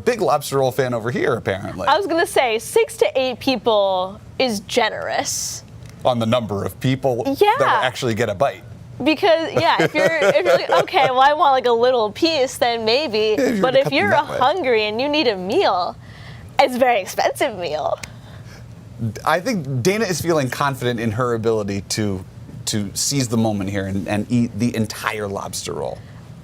Big lobster roll fan over here, apparently. I was going to say 6 to 8 people is generous. On the number of people that will actually get a bite. Because, yeah, if you're like, okay, well, I want like a little piece, then maybe. Yeah, but if you're hungry and you need a meal, it's a very expensive meal. I think Dana is feeling confident in her ability to seize the moment here and eat the entire lobster roll.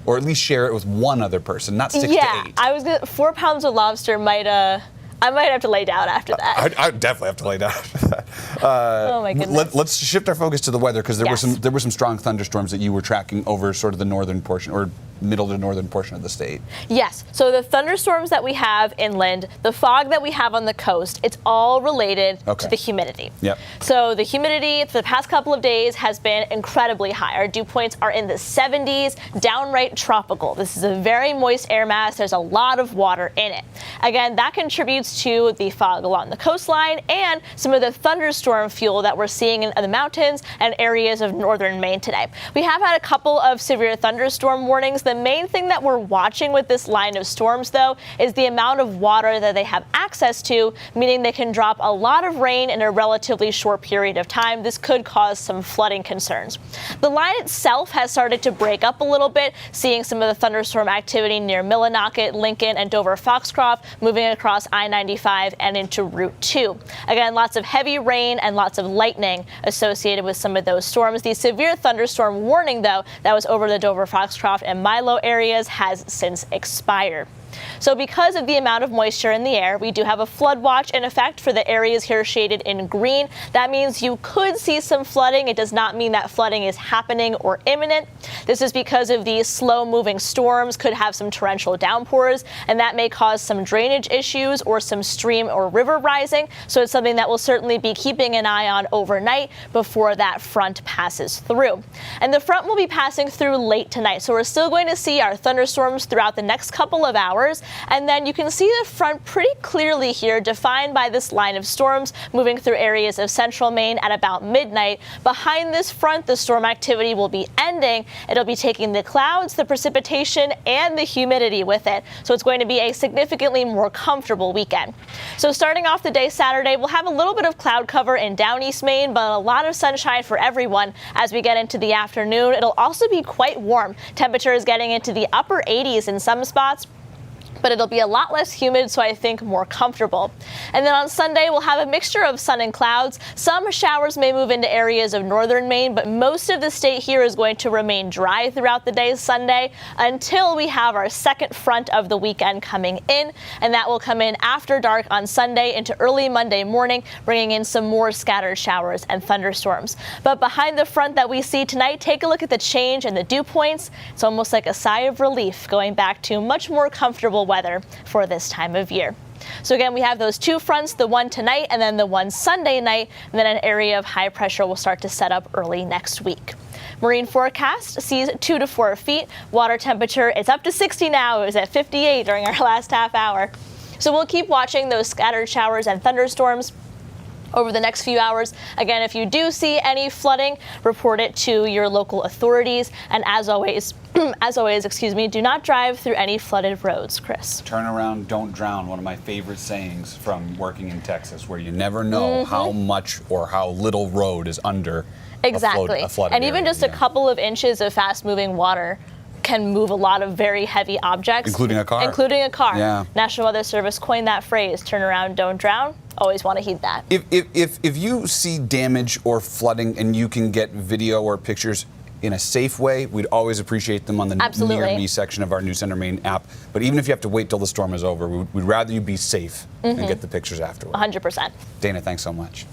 Or at least share it with one other person, not 6 to 8. Yeah, 4 pounds of lobster I might have to lay down after that. I definitely have to lay down after that. Oh my goodness. Let's shift our focus to the weather, because there were some strong thunderstorms that you were tracking over sort of the northern portion, or middle to northern portion of the state. Yes, so the thunderstorms that we have inland, the fog that we have on the coast, it's all related to the humidity. Yep. So the humidity for the past couple of days has been incredibly high. Our dew points are in the 70s, downright tropical. This is a very moist air mass. There's a lot of water in it. Again, that contributes to the fog along the coastline and some of the thunderstorm fuel that we're seeing in the mountains and areas of northern Maine today. We have had a couple of severe thunderstorm warnings. The main thing that we're watching with this line of storms, though, is the amount of water that they have access to, meaning they can drop a lot of rain in a relatively short period of time. This could cause some flooding concerns. The line itself has started to break up a little bit, seeing some of the thunderstorm activity near Millinocket, Lincoln, and Dover-Foxcroft moving across I-95 and into Route 2. Again, lots of heavy rain and lots of lightning associated with some of those storms. The severe thunderstorm warning, though, that was over the Dover-Foxcroft and Milo areas has since expired. So because of the amount of moisture in the air, we do have a flood watch in effect for the areas here shaded in green. That means you could see some flooding. It does not mean that flooding is happening or imminent. This is because of these slow-moving storms could have some torrential downpours, and that may cause some drainage issues or some stream or river rising. So it's something that we'll certainly be keeping an eye on overnight before that front passes through. And the front will be passing through late tonight. So we're still going to see our thunderstorms throughout the next couple of hours. And then you can see the front pretty clearly here, defined by this line of storms moving through areas of central Maine at about midnight. Behind this front, the storm activity will be ending. It'll be taking the clouds, the precipitation, and the humidity with it. So it's going to be a significantly more comfortable weekend. So starting off the day Saturday, we'll have a little bit of cloud cover in down East Maine, but a lot of sunshine for everyone as we get into the afternoon. It'll also be quite warm. Temperatures getting into the upper 80s in some spots, but it'll be a lot less humid, so I think more comfortable. And then on Sunday, we'll have a mixture of sun and clouds. Some showers may move into areas of northern Maine, but most of the state here is going to remain dry throughout the day Sunday until we have our second front of the weekend coming in, and that will come in after dark on Sunday into early Monday morning, bringing in some more scattered showers and thunderstorms. But behind the front that we see tonight, take a look at the change in the dew points. It's almost like a sigh of relief going back to much more comfortable weather for this time of year. So again, we have those two fronts, the one tonight and then the one Sunday night, and then an area of high pressure will start to set up early next week. Marine forecast sees 2 to 4 feet. Water temperature, it's up to 60 now. It was at 58 during our last half hour. So we'll keep watching those scattered showers and thunderstorms over the next few hours. Again, if you do see any flooding, report it to your local authorities. And as always, do not drive through any flooded roads, Chris. Turn around, don't drown. One of my favorite sayings from working in Texas, where you never know how much or how little road is under a flooded and even area. just a couple of inches of fast-moving water can move a lot of very heavy objects. Including a car. Including a car. Yeah. National Weather Service coined that phrase, turn around, don't drown. Always want to heed that. If you see damage or flooding and you can get video or pictures in a safe way, we'd always appreciate them on the Near Me section of our News Center Maine app. But even if you have to wait till the storm is over, we'd rather you be safe and get the pictures afterward. 100%. Dana, thanks so much.